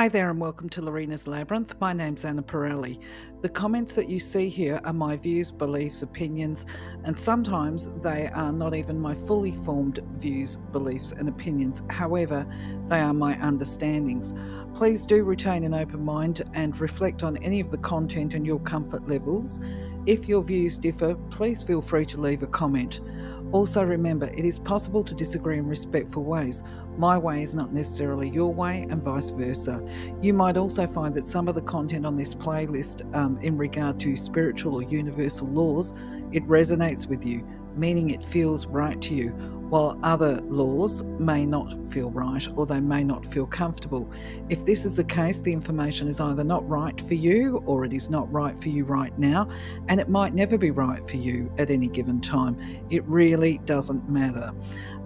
Hi there and welcome to Lorena's Labyrinth. My name's Anna Pirelli. The comments that you see here are my views, beliefs, opinions, and sometimes they are not even my fully formed views, beliefs, and opinions. However, they are my understandings. Please do retain an open mind and reflect on any of the content and your comfort levels. If your views differ, please feel free to leave a comment. Also remember, it is possible to disagree in respectful ways. My way is not necessarily your way and vice versa. You might also find that some of the content on this playlist in regard to spiritual or universal laws, it resonates with you, meaning it feels right to you, while other laws may not feel right or they may not feel comfortable. If this is the case, the information is either not right for you or it is not right for you right now, and it might never be right for you at any given time. It really doesn't matter.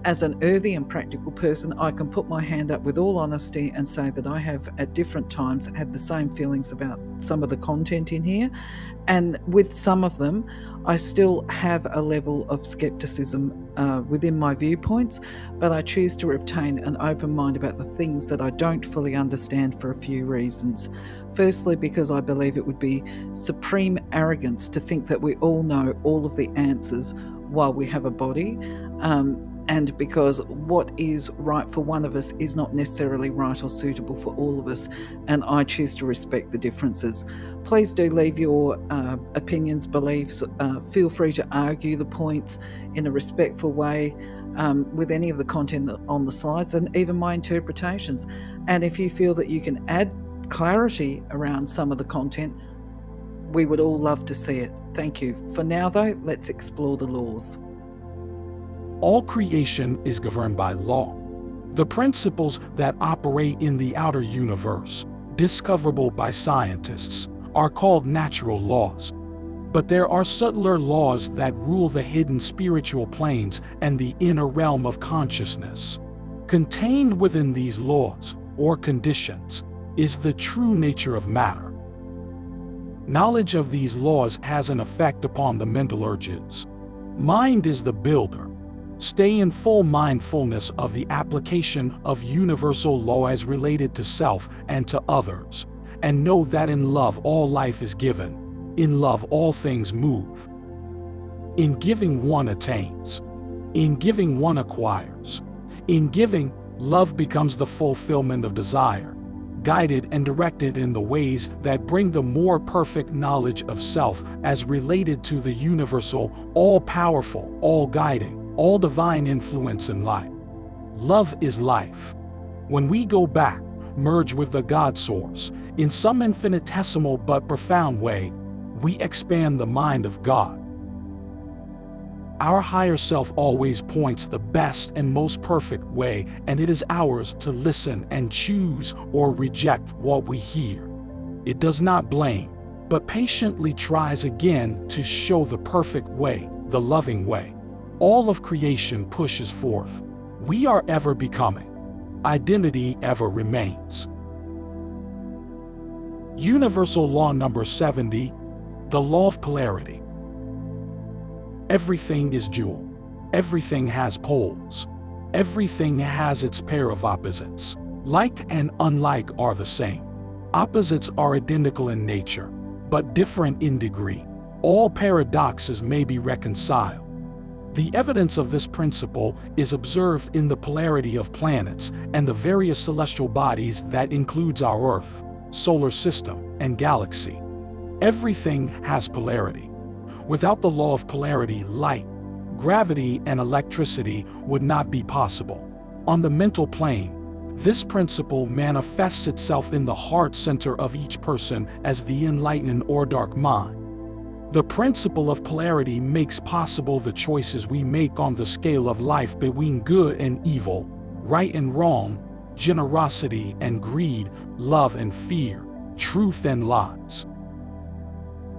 As an earthy and practical person, I can put my hand up with all honesty and say that I have at different times had the same feelings about some of the content in here. And with some of them, I still have a level of skepticism within my viewpoints, but I choose to retain an open mind about the things that I don't fully understand for a few reasons. Firstly, because I believe it would be supreme arrogance to think that we all know all of the answers while we have a body. And because what is right for one of us is not necessarily right or suitable for all of us, and I choose to respect the differences. Please do leave your opinions, beliefs. Feel free to argue the points in a respectful way with any of the content on the slides and even my interpretations. And if you feel that you can add clarity around some of the content, we would all love to see it. Thank you. For now, though, let's explore the laws. All creation is governed by law. The principles that operate in the outer universe, discoverable by scientists, are called natural laws. But there are subtler laws that rule the hidden spiritual planes and the inner realm of consciousness. Contained within these laws, or conditions, is the true nature of matter. Knowledge of these laws has an effect upon the mental urges. Mind is the builder. Stay in full mindfulness of the application of universal law as related to self and to others, and know that in love all life is given, in love all things move. In giving one attains, in giving one acquires. In giving, love becomes the fulfillment of desire, guided and directed in the ways that bring the more perfect knowledge of self as related to the universal, all-powerful, all-guiding, all divine influence in life. Love is life. When we go back, merge with the God source, in some infinitesimal but profound way, we expand the mind of God. Our higher self always points the best and most perfect way, and it is ours to listen and choose or reject what we hear. It does not blame, but patiently tries again to show the perfect way, the loving way. All of creation pushes forth. We are ever becoming. Identity ever remains. Universal Law number 70, the Law of Polarity. Everything is dual. Everything has poles. Everything has its pair of opposites. Like and unlike are the same. Opposites are identical in nature, but different in degree. All paradoxes may be reconciled. The evidence of this principle is observed in the polarity of planets and the various celestial bodies that includes our Earth, solar system, and galaxy. Everything has polarity. Without the law of polarity, light, gravity, and electricity would not be possible. On the mental plane, this principle manifests itself in the heart center of each person as the enlightened or dark mind. The principle of polarity makes possible the choices we make on the scale of life between good and evil, right and wrong, generosity and greed, love and fear, truth and lies.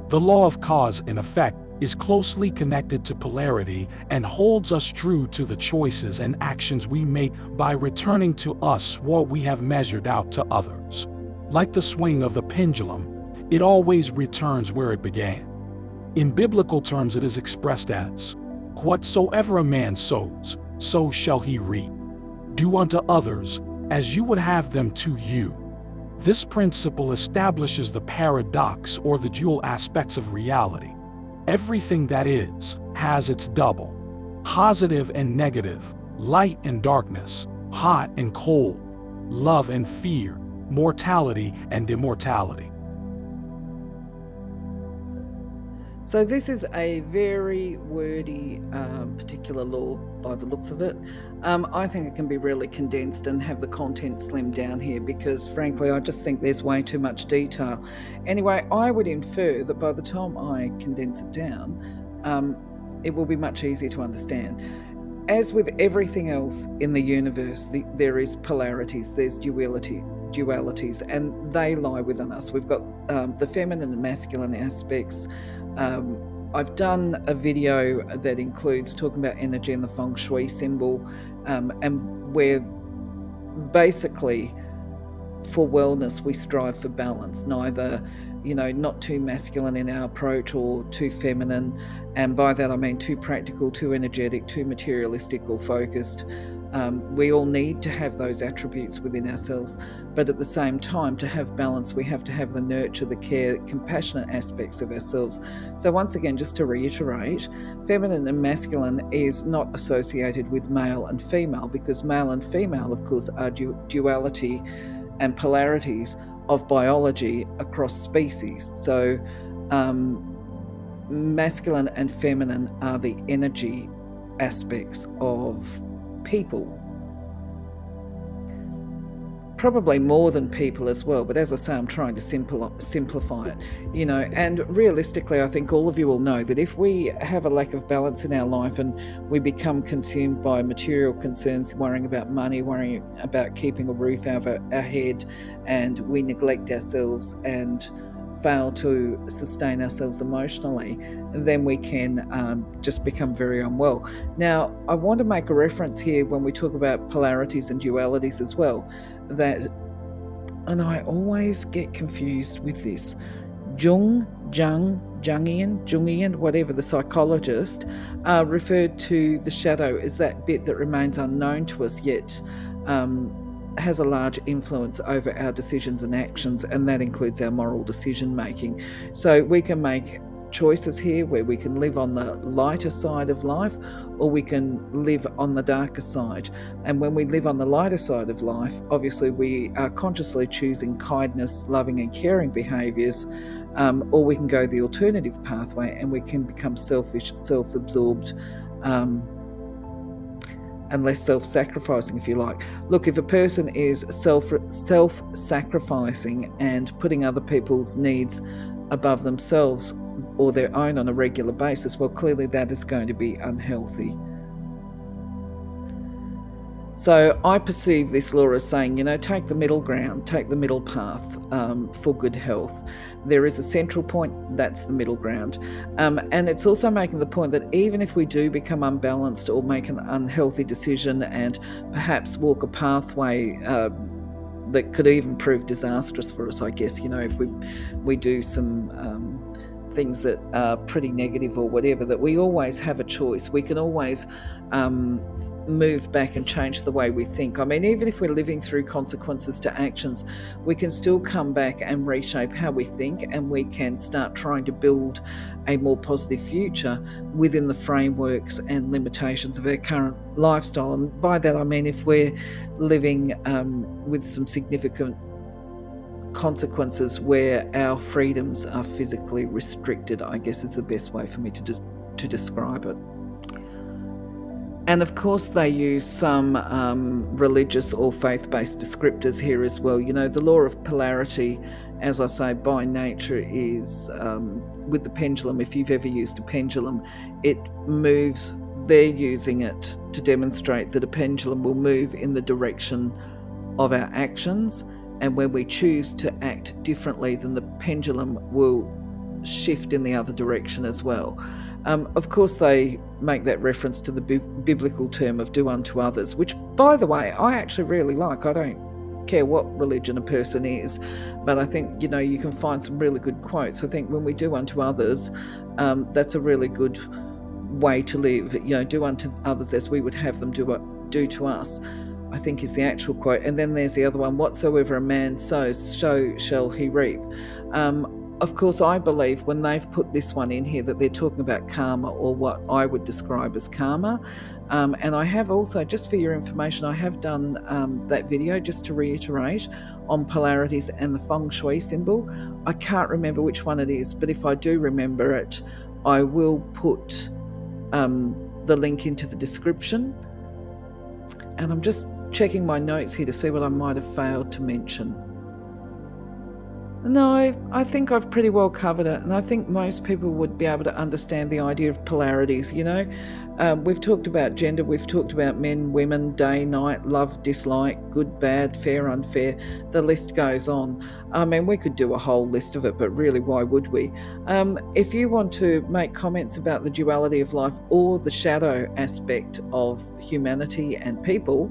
The law of cause and effect is closely connected to polarity and holds us true to the choices and actions we make by returning to us what we have measured out to others. Like the swing of the pendulum, it always returns where it began. In biblical terms, it is expressed as, "Whatsoever a man sows, so shall he reap. Do unto others as you would have them to you." This principle establishes the paradox or the dual aspects of reality. Everything that is has its double. Positive and negative, light and darkness, hot and cold, love and fear, mortality and immortality. So this is a very wordy particular law by the looks of it. I think it can be really condensed and have the content slimmed down here because frankly I just think there's way too much detail. Anyway, I would infer that by the time I condense it down, it will be much easier to understand. As with everything else in the universe, there is polarities, there's dualities, and they lie within us. We've got the feminine and masculine aspects. I've done a video that includes talking about energy and the feng shui symbol, and where basically for wellness we strive for balance, neither not too masculine in our approach or too feminine, and by that I mean too practical, too energetic, too materialistic or focused. We all need to have those attributes within ourselves, but at the same time, to have balance, we have to have the nurture, the care, compassionate aspects of ourselves. So once again, just to reiterate, feminine and masculine is not associated with male and female, because male and female, of course, are duality and polarities of biology across species. So masculine and feminine are the energy aspects of people, probably more than people as well, but as I say, I'm trying to simplify it, and realistically I think all of you will know that if we have a lack of balance in our life and we become consumed by material concerns, worrying about money, worrying about keeping a roof over our head, and we neglect ourselves and fail to sustain ourselves emotionally, then we can just become very unwell. Now, I want to make a reference here when we talk about polarities and dualities as well, and I always get confused with this, Jungian, whatever, the psychologist, referred to the shadow as that bit that remains unknown to us yet has a large influence over our decisions and actions, and that includes our moral decision making. So we can make choices here where we can live on the lighter side of life, or we can live on the darker side. And when we live on the lighter side of life, obviously we are consciously choosing kindness, loving and caring behaviours, or we can go the alternative pathway and we can become selfish, self-absorbed, and less self-sacrificing, if you like. Look, if a person is self-sacrificing and putting other people's needs above themselves or their own on a regular basis, well, clearly that is going to be unhealthy. So I perceive this law as saying, take the middle ground, take the middle path for good health. There is a central point, that's the middle ground. And it's also making the point that even if we do become unbalanced or make an unhealthy decision and perhaps walk a pathway that could even prove disastrous for us, I guess, if we do some things that are pretty negative or whatever, that we always have a choice. We can always move back and change the way we think. I mean, even if we're living through consequences to actions, we can still come back and reshape how we think, and we can start trying to build a more positive future within the frameworks and limitations of our current lifestyle. And by that I mean if we're living with some significant consequences where our freedoms are physically restricted, I guess is the best way for me to describe it. And of course they use some religious or faith-based descriptors here as well. The law of polarity, as I say, by nature is with the pendulum. If you've ever used a pendulum, it moves. They're using it to demonstrate that a pendulum will move in the direction of our actions, and when we choose to act differently, then the pendulum will shift in the other direction as well. Of course, they make that reference to the biblical term of do unto others, which, by the way, I actually really like. I don't care what religion a person is, but I think, you can find some really good quotes. I think when we do unto others, that's a really good way to live. Do unto others as we would have them do to us. I think is the actual quote. And then there's the other one, whatsoever a man sows, so shall he reap. Of course, I believe when they've put this one in here that they're talking about karma, or what I would describe as karma. And I have also, just for your information, I have done that video, just to reiterate, on polarities and the feng shui symbol. I can't remember which one it is, but if I do remember it, I will put the link into the description. And I'm just checking my notes here to see what I might have failed to mention. No, I think I've pretty well covered it, and I think most people would be able to understand the idea of polarities. We've talked about gender, we've talked about men, women, day, night, love, dislike, good, bad, fair, unfair. The list goes on. I mean, we could do a whole list of it, but really, why would we? If you want to make comments about the duality of life or the shadow aspect of humanity and people,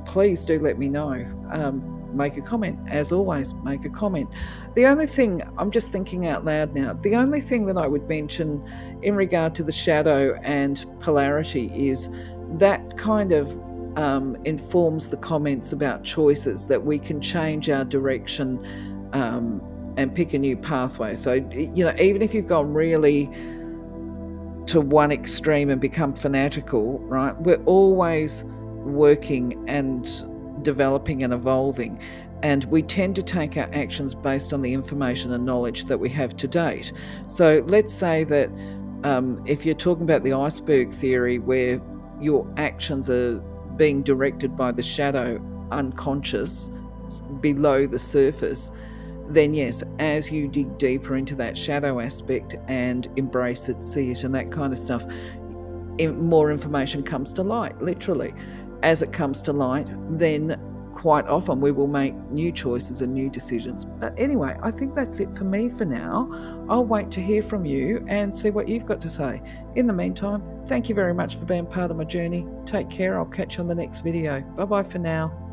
please do let me know. Make a comment. As always, make a comment. The only thing, I'm just thinking out loud now, the only thing that I would mention in regard to the shadow and polarity is that kind of informs the comments about choices, that we can change our direction and pick a new pathway. So, even if you've gone really to one extreme and become fanatical, right, we're always working and developing and evolving, and we tend to take our actions based on the information and knowledge that we have to date. So let's say that if you're talking about the iceberg theory, where your actions are being directed by the shadow unconscious below the surface, then yes, as you dig deeper into that shadow aspect and embrace it, see it, and that kind of stuff, more information comes to light, literally. As it comes to light, then quite often we will make new choices and new decisions. But anyway, I think that's it for me for now. I'll wait to hear from you and see what you've got to say. In the meantime, thank you very much for being part of my journey. Take care. I'll catch you on the next video. Bye-bye for now.